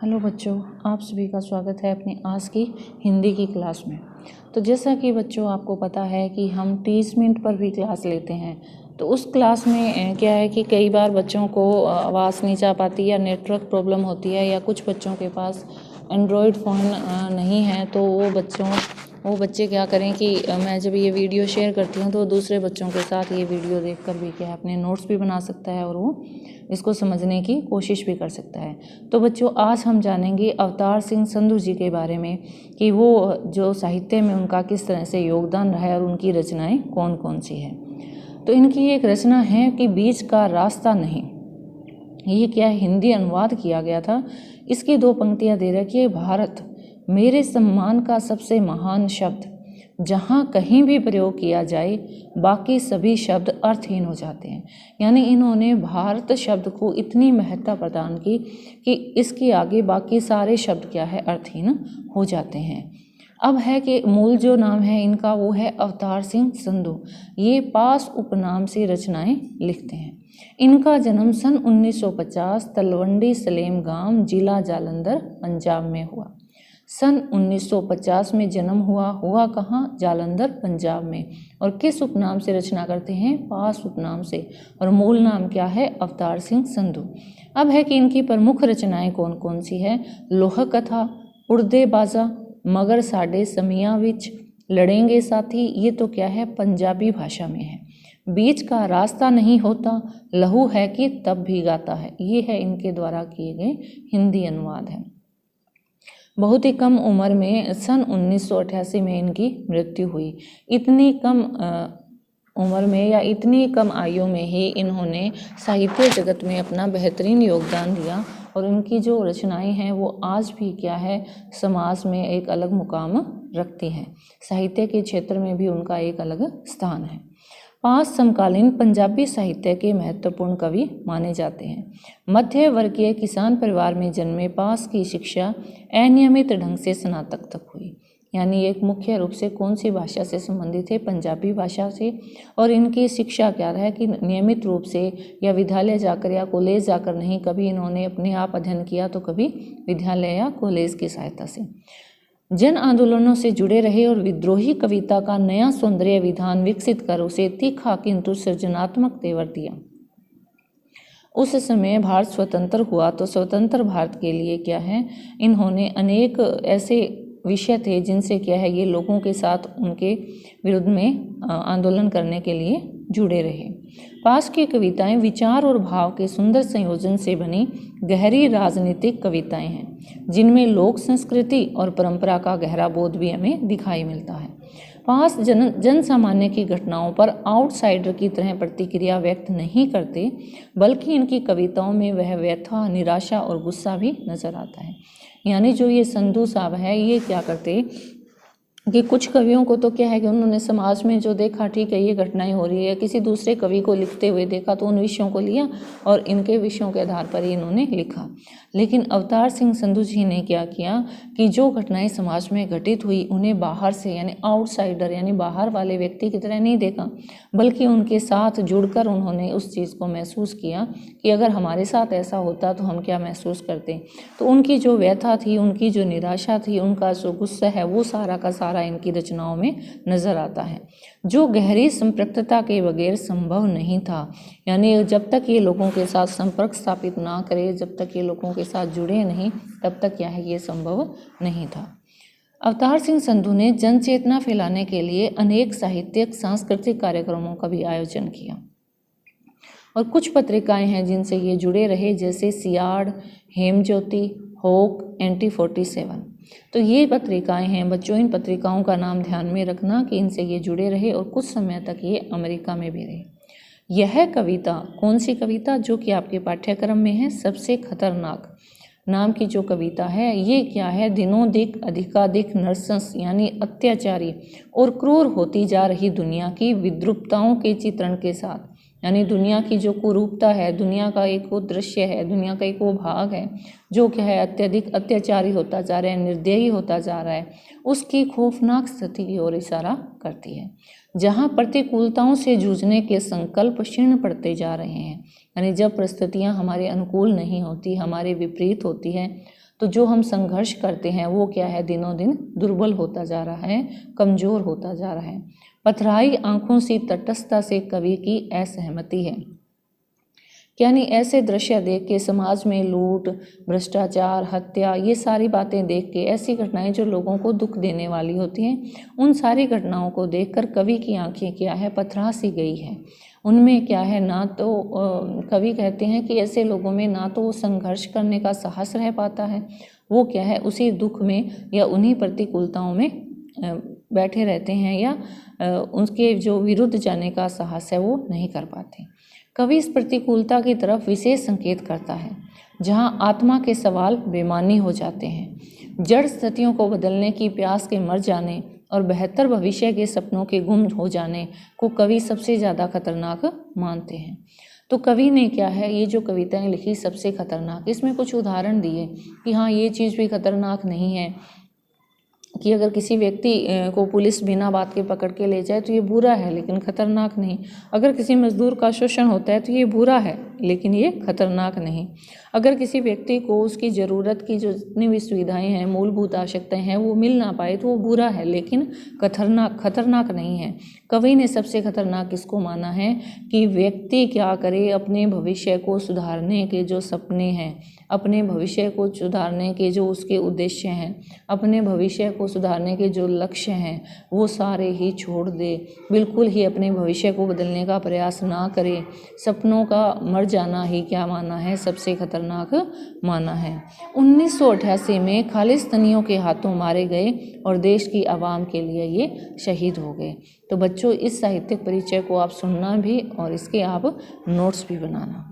Hello बच्चों, आप सभी का स्वागत है अपनी आज की हिंदी की क्लास में। तो जैसा कि बच्चों आपको पता है कि हम 30 मिनट पर भी क्लास लेते हैं। तो उस क्लास में क्या है कि कई बार बच्चों को आवाज़ नहीं जा पाती या नेटवर्क प्रॉब्लम होती है, या कुछ बच्चों के पास एंड्रॉयड फ़ोन नहीं है। तो वो बच्चे क्या करें कि मैं जब ये वीडियो शेयर करती हूँ तो दूसरे बच्चों के साथ ये वीडियो देखकर भी क्या है अपने नोट्स भी बना सकता है और वो इसको समझने की कोशिश भी कर सकता है। तो बच्चों आज हम जानेंगे अवतार सिंह संधू जी के बारे में कि वो जो साहित्य में उनका किस तरह से योगदान रहा है और उनकी रचनाएं कौन कौन सी हैं। तो इनकी एक रचना है कि बीच का रास्ता नहीं। ये क्या है, हिंदी अनुवाद किया गया था। इसकी 2 पंक्तियां दे रखी है। भारत मेरे सम्मान का सबसे महान शब्द, जहाँ कहीं भी प्रयोग किया जाए बाकी सभी शब्द अर्थहीन हो जाते हैं। यानी इन्होंने भारत शब्द को इतनी महत्ता प्रदान की कि इसके आगे बाकी सारे शब्द क्या है, अर्थहीन हो जाते हैं। अब है कि मूल जो नाम है इनका वो है अवतार सिंह संधू। ये पास उपनाम से रचनाएं लिखते हैं। इनका जन्म सन 1950 तलवंडी सलेम गांव जिला जालंधर पंजाब में हुआ। सन 1950 में जन्म हुआ कहाँ, जालंधर पंजाब में। और किस उपनाम से रचना करते हैं, पास उपनाम से। और मूल नाम क्या है, अवतार सिंह संधू। अब है कि इनकी प्रमुख रचनाएं कौन कौन सी है। लोह कथा, उड़दे बाजा, मगर साडे समियां विच, लड़ेंगे साथी, ये तो क्या है पंजाबी भाषा में है। बीच का रास्ता नहीं होता, लहू है कि तब भी गाता है, ये है इनके द्वारा किए गए हिंदी अनुवाद है। बहुत ही कम उम्र में सन 1988 में इनकी मृत्यु हुई। इतनी कम उम्र में या इतनी कम आयु में ही इन्होंने साहित्य जगत में अपना बेहतरीन योगदान दिया और उनकी जो रचनाएं हैं वो आज भी क्या है, समाज में एक अलग मुकाम रखती हैं। साहित्य के क्षेत्र में भी उनका एक अलग स्थान है। 5 समकालीन पंजाबी साहित्य के महत्वपूर्ण कवि माने जाते हैं। मध्य वर्गीय किसान परिवार में जन्मे पास की शिक्षा अनियमित ढंग से स्नातक तक हुई। यानी एक मुख्य रूप से कौन सी भाषा से संबंधित है, पंजाबी भाषा से। और इनकी शिक्षा क्या रहा है कि नियमित रूप से या विद्यालय जाकर या कॉलेज जाकर नहीं, कभी इन्होंने अपने आप अध्ययन किया तो कभी विद्यालय या कॉलेज की सहायता से। जन आंदोलनों से जुड़े रहे और विद्रोही कविता का नया सौंदर्य विधान विकसित कर उसे तीखा किंतु सृजनात्मक तेवर दिया। उस समय भारत स्वतंत्र हुआ तो स्वतंत्र भारत के लिए क्या है, इन्होंने अनेक ऐसे विषय थे जिनसे क्या है ये लोगों के साथ उनके विरुद्ध में आंदोलन करने के लिए जुड़े रहे। पास की कविताएं विचार और भाव के सुंदर संयोजन से बनी गहरी राजनीतिक कविताएं हैं, जिनमें लोक संस्कृति और परंपरा का गहरा बोध भी हमें दिखाई मिलता है। पास जन सामान्य की घटनाओं पर आउटसाइडर की तरह प्रतिक्रिया व्यक्त नहीं करते, बल्कि इनकी कविताओं में वह व्यथा, निराशा और गुस्सा भी नजर आता है। यानी जो ये संधू साहब है ये क्या करते कि कुछ कवियों को तो क्या है कि उन्होंने समाज में जो देखा, ठीक है ये घटनाएं हो रही है, किसी दूसरे कवि को लिखते हुए देखा तो उन विषयों को लिया और इनके विषयों के आधार पर ही इन्होंने लिखा। लेकिन अवतार सिंह संधू जी ने क्या किया कि जो घटनाएं समाज में घटित हुई उन्हें बाहर से यानी आउटसाइडर यानी बाहर वाले व्यक्ति की तरह नहीं देखा, बल्कि उनके साथ जुड़कर उन्होंने उस चीज़ को महसूस किया कि अगर हमारे साथ ऐसा होता तो हम क्या महसूस करते। तो उनकी जो व्यथा थी, उनकी जो निराशा थी, उनका जो गुस्सा है, वो सारा का सारा इनकी रचनाओं में नजर आता है, जो गहरी संपृक्तता के बगैर संभव नहीं था। यानी जब तक ये लोगों के साथ संपर्क स्थापित ना करे, जब तक ये लोगों के साथ जुड़े नहीं, तब तक क्या है ये संभव नहीं था। अवतार सिंह संधू ने जन चेतना फैलाने के लिए अनेक साहित्यिक सांस्कृतिक कार्यक्रमों का भी आयोजन किया और कुछ पत्रिकाएं हैं जिनसे ये जुड़े रहे, जैसे सियाड़, हेमज्योति, होक, एंटी 47। तो ये पत्रिकाएं हैं बच्चों। इन पत्रिकाओं का नाम ध्यान में रखना कि इनसे ये जुड़े रहे और कुछ समय तक ये अमेरिका में भी रहे। यह कविता कौन सी कविता जो कि आपके पाठ्यक्रम में है, सबसे खतरनाक नाम की जो कविता है, ये क्या है, दिनों दिन अधिकाधिक नरसंस यानी अत्याचारी और क्रूर होती जा रही दुनिया की विद्रूपताओं के चित्रण के साथ, यानी दुनिया की जो कुरूपता है, दुनिया का एक वो दृश्य है, दुनिया का एक वो भाग है जो क्या है अत्यधिक अत्याचारी होता जा रहा है, निर्दयी होता जा रहा है, उसकी खौफनाक स्थिति की ओर इशारा करती है, जहाँ प्रतिकूलताओं से जूझने के संकल्प क्षीण पड़ते जा रहे हैं। यानी जब परिस्थितियाँ हमारे अनुकूल नहीं होती, हमारे विपरीत होती हैं, तो जो हम संघर्ष करते हैं वो क्या है, दिनों दिन दुर्बल होता जा रहा है, कमज़ोर होता जा रहा है। पथराई आंखों सी तटस्थता से कवि की असहमति है। यानी ऐसे दृश्य देख के समाज में लूट, भ्रष्टाचार, हत्या, ये सारी बातें देख के, ऐसी घटनाएं जो लोगों को दुख देने वाली होती हैं, उन सारी घटनाओं को देखकर कवि की आंखें क्या है, पथरा सी गई है। उनमें क्या है, ना तो कवि कहते हैं कि ऐसे लोगों में ना तो वो संघर्ष करने का साहस रह पाता है, वो क्या है उसी दुख में या उन्हीं प्रतिकूलताओं में बैठे रहते हैं, या उनके जो विरुद्ध जाने का साहस है वो नहीं कर पाते। कवि इस प्रतिकूलता की तरफ विशेष संकेत करता है जहां आत्मा के सवाल बेमानी हो जाते हैं। जड़ स्थितियों को बदलने की प्यास के मर जाने और बेहतर भविष्य के सपनों के गुम हो जाने को कवि सबसे ज़्यादा खतरनाक मानते हैं। तो कवि ने क्या है, ये जो कविताएं लिखी सबसे खतरनाक, इसमें कुछ उदाहरण दिए कि हाँ ये चीज़ भी खतरनाक नहीं है कि अगर किसी व्यक्ति को पुलिस बिना बात के पकड़ के ले जाए तो ये बुरा है लेकिन खतरनाक नहीं। अगर किसी मजदूर का शोषण होता है तो ये बुरा है लेकिन ये खतरनाक नहीं। अगर किसी व्यक्ति को उसकी ज़रूरत की जो जितनी भी सुविधाएं हैं, मूलभूत आवश्यकताएं हैं, वो मिल ना पाए तो वो बुरा है लेकिन खतरनाक नहीं है। कवि ने सबसे खतरनाक किसको माना है कि व्यक्ति क्या करे, अपने भविष्य को सुधारने के जो सपने हैं, अपने भविष्य को सुधारने के जो उसके उद्देश्य हैं, अपने भविष्य को सुधारने के जो लक्ष्य हैं, वो सारे ही छोड़ दे, बिल्कुल ही अपने भविष्य को बदलने का प्रयास ना करे। सपनों का मर जाना ही क्या माना है, सबसे खतरनाक माना है। 1988 में खालिस्तानियों के हाथों मारे गए और देश की आवाम के लिए ये शहीद हो गए। तो बच्चों, इस साहित्यिक परिचय को आप सुनना भी और इसके आप नोट्स भी बनाना।